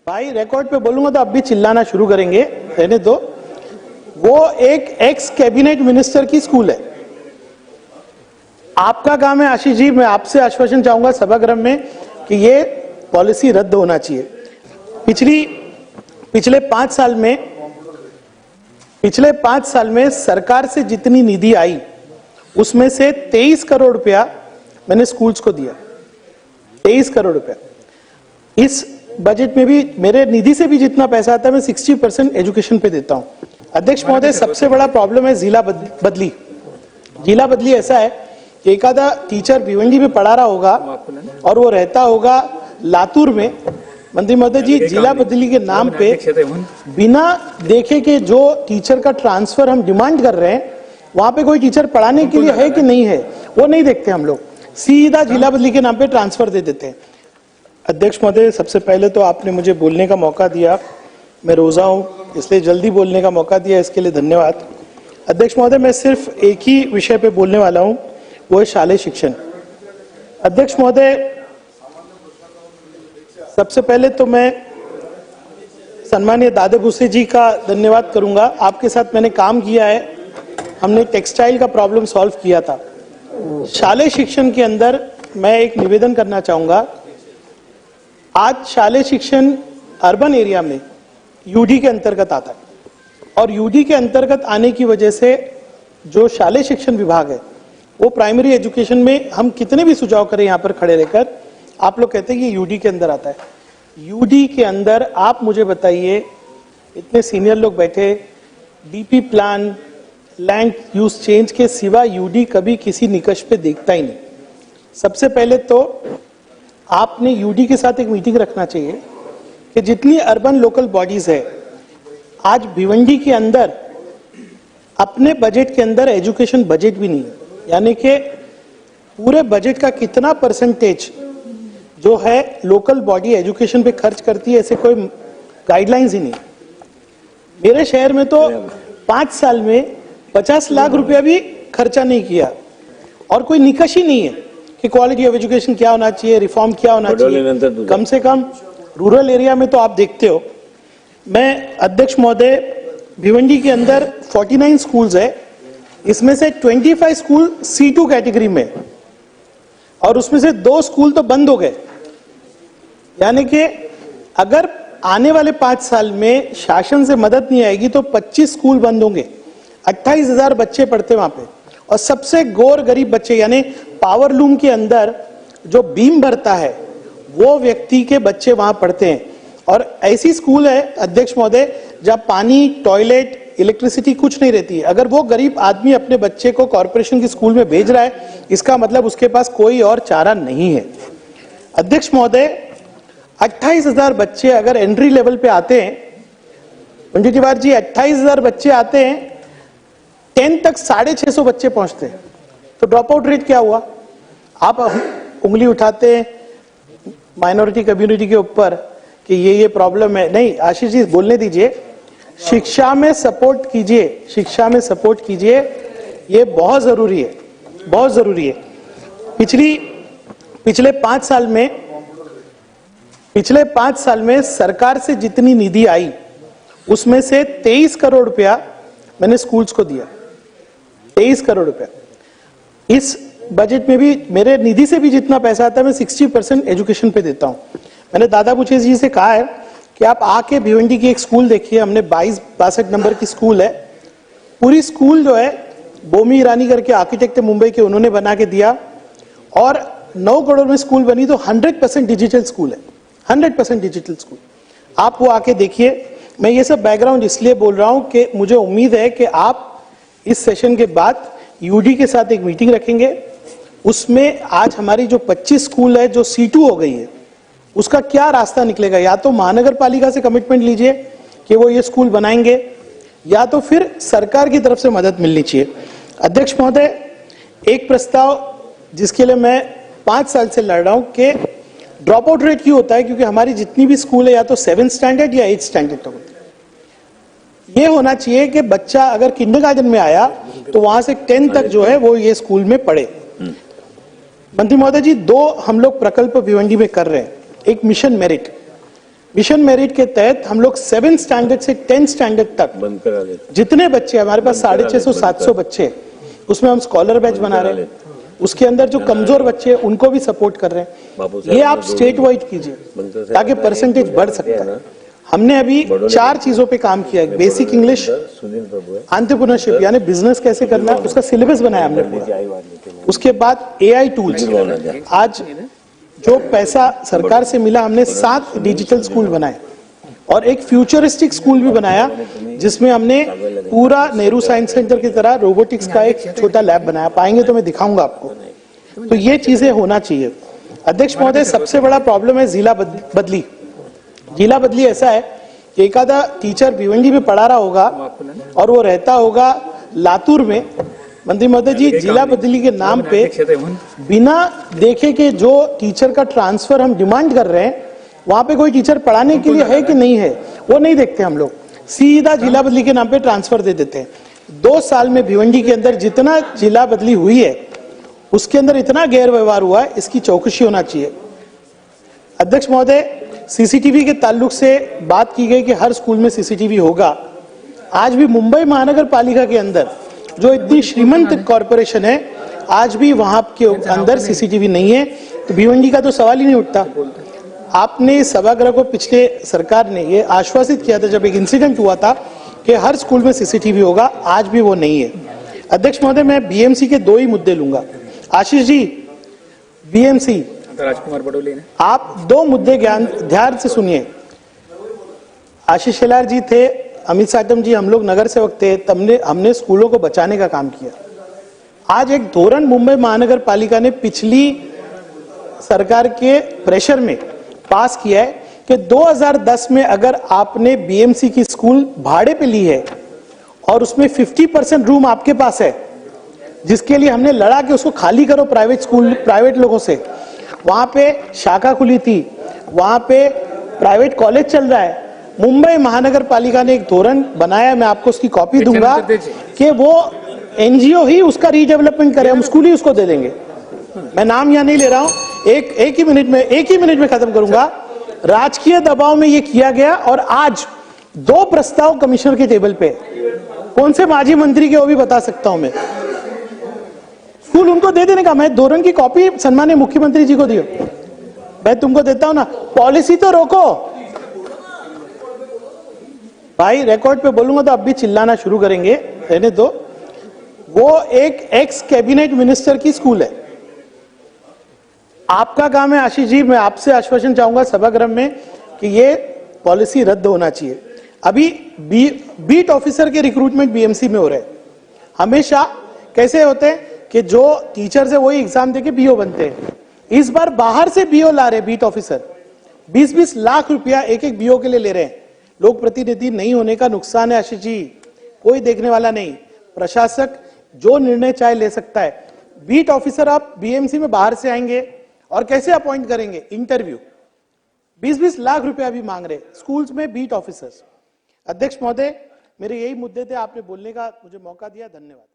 भाई रिकॉर्ड पे बोलूंगा तो अब भी चिल्लाना शुरू करेंगे, रहने दो। वो एक एक्स कैबिनेट मिनिस्टर की स्कूल है। आपका काम है आशीष जी, मैं आपसे आश्वासन चाहूंगा सभागृह में कि ये पॉलिसी रद्द होना चाहिए। पिछले 5 साल में सरकार से जितनी निधि आई उसमें से 23 करोड़ रुपया मैंने स्कूल्स को दिया। 23 करोड़ रुपया। इस बजट में भी मेरे निधि से भी जितना पैसा आता है मैं 60% एजुकेशन पे देता हूं। अध्यक्ष महोदय, सबसे बड़ा प्रॉब्लम है जिला बदली। जिला बदली ऐसा है कि एक आधा टीचर भिवंडी में पढ़ा रहा होगा और वो रहता होगा लातूर में। मंत्री महोदय जी, जिला बदली के नाम पे बिना देखे कि जो टीचर का ट्रांसफर हम डिमांड कर रहे हैं वहां पे कोई टीचर पढ़ाने के लिए है कि नहीं है वो नहीं देखते हम लोग, सीधा जिला बदली के नाम पे ट्रांसफर दे देते हैं। अध्यक्ष महोदय, सबसे पहले तो आपने मुझे बोलने का मौका दिया, मैं रोजा हूं इसलिए जल्दी बोलने का मौका दिया, इसके लिए धन्यवाद। अध्यक्ष महोदय, मैं सिर्फ एक ही विषय पे बोलने वाला हूं, वो है शालेय शिक्षण। अध्यक्ष महोदय, सबसे पहले तो मैं सम्मानीय दादा भूसे जी का धन्यवाद करूंगा। आपके साथ मैंने काम किया है, हमने टेक्सटाइल का प्रॉब्लम सॉल्व किया था। शालेय शिक्षण के अंदर मैं एक निवेदन करना चाहूंगा। आज शालेय शिक्षण अर्बन एरिया में यूडी के अंतर्गत आता है और यूडी के अंतर्गत आने की वजह से जो शालेय शिक्षण विभाग है वो प्राइमरी एजुकेशन में हम कितने भी सुझाव करें यहाँ पर खड़े रहकर, आप लोग कहते हैं कि यूडी के अंदर आता है। यूडी के अंदर आप मुझे बताइए, इतने सीनियर लोग बैठे, DP plan, land use change के सिवा यूडी कभी किसी निकष पे देखता ही नहीं। सबसे पहले तो आपने यूडी के साथ एक मीटिंग रखना चाहिए कि जितनी अर्बन लोकल बॉडीज है, आज भिवंडी के अंदर अपने बजट के अंदर एजुकेशन बजट भी नहीं है, यानी कि पूरे बजट का कितना परसेंटेज जो है लोकल बॉडी एजुकेशन पे खर्च करती है, ऐसे कोई गाइडलाइंस ही नहीं। मेरे शहर में तो 5 साल में 50 लाख रुपया भी खर्चा नहीं किया और कोई निकष ही नहीं है कि क्वालिटी ऑफ एजुकेशन क्या होना चाहिए, रिफॉर्म क्या होना चाहिए। कम से कम रूरल एरिया में तो आप देखते हो। मैं अध्यक्ष महोदय, भिवंडी के अंदर 49 स्कूल्स है, इसमें से 25 स्कूल C2 कैटेगरी में और उसमें से 2 स्कूल तो बंद हो गए। यानी कि अगर आने वाले 5 साल में शासन से मदद नहीं आएगी तो 25 स्कूल बंद होंगे। 28,000 बच्चे पढ़ते वहां पे और सबसे गौर गरीब बच्चे, यानी पावर लूम के अंदर जो बीम भरता है वो व्यक्ति के बच्चे वहां पढ़ते हैं। और ऐसी स्कूल है अध्यक्ष महोदय जहां पानी, टॉयलेट, इलेक्ट्रिसिटी कुछ नहीं रहती है। अगर वो गरीब आदमी अपने बच्चे को कॉर्पोरेशन की स्कूल में भेज रहा है, इसका मतलब उसके पास कोई और चारा नहीं है। अध्यक्ष महोदय, 28,000 बच्चे अगर एंट्री लेवल पे आते हैं, पंडित तिवारी जी, 28,000 बच्चे आते हैं, 10 तक 650 बच्चे पहुंचते हैं, तो ड्रॉप आउट रेट क्या हुआ? आप उंगली उठाते हैं माइनॉरिटी कम्युनिटी के ऊपर कि ये प्रॉब्लम है। नहीं, आशीष जी बोलने दीजिए। शिक्षा में सपोर्ट कीजिए, शिक्षा में सपोर्ट कीजिए, ये बहुत जरूरी है, बहुत जरूरी है। पिछले 5 साल में सरकार से जितनी निधि आई उसमें से 23 करोड़ रुपया मैंने स्कूल्स को दिया। 23 करोड़ रुपया। इस बजट में भी मेरे निधि से भी जितना पैसा आता है मैं 60% एजुकेशन पे देता हूं। मैंने दादा भूसे जी से कहा है कि आप आके भिवंडी की एक स्कूल देखिए, हमने 22-62 नंबर की स्कूल है। पूरी स्कूल जो है बोमी ईरानी करके आर्किटेक्ट मुंबई के, उन्होंने बना के दिया और 9 करोड़ में स्कूल बनी। तो 100% डिजिटल स्कूल है, 100% डिजिटल स्कूल। आप वो आके देखिए। मैं ये सब बैकग्राउंड इसलिए बोल रहा हूं कि मुझे उम्मीद है कि आप इस सेशन के बाद यूडी के साथ एक मीटिंग रखेंगे। उसमें आज हमारी जो 25 स्कूल है जो C2 हो गई है, उसका क्या रास्ता निकलेगा? या तो महानगर पालिका से कमिटमेंट लीजिए कि वो ये स्कूल बनाएंगे, या तो फिर सरकार की तरफ से मदद मिलनी चाहिए। अध्यक्ष महोदय, एक प्रस्ताव जिसके लिए मैं 5 साल से लड़ रहा हूं कि ड्रॉप आउट रेट क्यों होता है, क्योंकि हमारी जितनी भी स्कूल है या तो 7th स्टैंडर्ड या 8th स्टैंडर्ड तक होती है। ये होना चाहिए कि बच्चा अगर किंडरगार्टन में आया तो वहां से 10 तक जो है वो ये स्कूल में पढ़े। मंत्री महोदय जी, 2 हम लोग प्रकल्प भिवंडी में कर रहे हैं। एक मिशन मेरिट, मिशन मेरिट के तहत हम लोग 7th स्टैंडर्ड से 10th स्टैंडर्ड तक बंद करा देते। जितने बच्चे हमारे पास 650-700 बच्चे, उसमें हम स्कॉलर बैच बना रहे हैं। उसके अंदर जो कमजोर बच्चे हैं उनको भी सपोर्ट कर रहे हैं। ये आप स्टेट वाइड कीजिए ताकि परसेंटेज बढ़ सकता है। हमने अभी 4 चीजों पे काम किया है। बेसिक इंग्लिश, एंटरप्रेन्योरशिप यानी बिजनेस कैसे करना है, उसका सिलेबस बनाया हमने पूरा। उसके बाद एआई टूल्स, आज जो पैसा सरकार से मिला हमने 7 डिजिटल स्कूल बनाए और एक फ्यूचरिस्टिक स्कूल भी बनाया जिसमें हमने पूरा नेहरू साइंस सेंटर की तरह रोबोटिक्स का एक छोटा लैब बनाया। पाएंगे तो मैं दिखाऊंगा आपको। तो ये चीजें होना चाहिए। अध्यक्ष महोदय, सबसे बड़ा प्रॉब्लम है जिला बदली। जिला बदली ऐसा है कि एक आधा टीचर भिवंडी में पढ़ा रहा होगा और वो रहता होगा लातूर में। मंत्री महोदय जी, जिला बदली के नाम पे बिना देखे कि जो टीचर का ट्रांसफर हम डिमांड कर रहे हैं वहां पे कोई टीचर पढ़ाने के लिए है कि नहीं है वो नहीं देखते हम लोग, सीधा जिला बदली के नाम पे ट्रांसफर दे देते हैं। 2 साल में भिवंडी के अंदर जितना जिला बदली हुई है उसके अंदर इतना गैर व्यवहार हुआ है, इसकी चौकसी होना चाहिए। अध्यक्ष महोदय, सीसीटीवी के ताल्लुक से बात की गई कि हर स्कूल में सीसीटीवी होगा। आज भी मुंबई महानगर पालिका के अंदर जो इतनी श्रीमंत कॉरपोरेशन है, आज भी वहां के अंदर सीसीटीवी नहीं है, तो भिवंडी का तो सवाल ही नहीं उठता। आपने सभागृह को पिछले सरकार ने ये आश्वासित किया था जब एक इंसिडेंट हुआ था कि हर स्कूल में सीसीटीवी होगा, आज भी वो नहीं है। अध्यक्ष महोदय, मैं बीएमसी के 2 ही मुद्दे लूंगा। आशीष जी, बीएमसी, राजकुमार बडोले ने आप 2 मुद्दे ध्यान से सुनिए। आशीष शेलार जी थे, अमित साटम जी, हम लोग नगर सेवक थे, हमने स्कूलों को बचाने का काम किया। आज एक धोरण मुंबई महानगर पालिका ने पिछली सरकार के प्रेशर में पास किया है कि 2010 में अगर आपने बीएमसी की स्कूल भाड़े पे ली है और उसमें 50% रूम आपके पास है, जिसके लिए हमने लड़ा कि उसको खाली करो प्राइवेट स्कूल, प्राइवेट लोगों से, वहां पे शाखा खुली थी, वहां पे प्राइवेट कॉलेज चल रहा है। मुंबई महानगर पालिका ने एक धोरण बनाया, मैं आपको उसकी कॉपी दूंगा, कि वो एनजीओ ही उसका रीडेवलपमेंट करे, हम स्कूल ही उसको दे देंगे। मैं नाम यहाँ नहीं ले रहा हूं, एक ही मिनट में खत्म करूंगा। राजकीय दबाव में ये किया गया और आज 2 प्रस्ताव कमिश्नर के टेबल पे, कौन से माजी मंत्री के वो भी बता सकता हूं मैं। स्कूल उनको दे देने का, मैं धोरण की कॉपी सम्माननीय मुख्यमंत्री जी को दियो, मैं तुमको देता हूं ना। पॉलिसी तो रोको भाई, रिकॉर्ड पे बोलूंगा तो अब भी चिल्लाना शुरू करेंगे, रहने दो। वो एक एक्स कैबिनेट मिनिस्टर की स्कूल है। आपका काम है आशीष जी, मैं आपसे आश्वासन चाहूंगा सभागृह में कि ये पॉलिसी रद्द होना चाहिए। अभी बीट ऑफिसर के रिक्रूटमेंट बीएमसी में हो रहे हैं। हमेशा कैसे होते हैं कि जो टीचर है वही एग्जाम देके बीओ बनते हैं। इस बार बाहर से बीओ ला रहे बीट ऑफिसर, 20-20 लाख रुपया एक बीओ के लिए ले रहे हैं। लोक प्रतिनिधि नहीं होने का नुकसान है आशीष जी, कोई देखने वाला नहीं। प्रशासक जो निर्णय चाहे ले सकता है। बीट ऑफिसर आप बीएमसी में बाहर से आएंगे और कैसे अपॉइंट करेंगे? इंटरव्यू। 20-20 लाख रुपया भी मांग रहे स्कूल्स में बीट ऑफिसर्स। अध्यक्ष महोदय, मेरे यही मुद्दे थे, आपने बोलने का मुझे मौका दिया, धन्यवाद।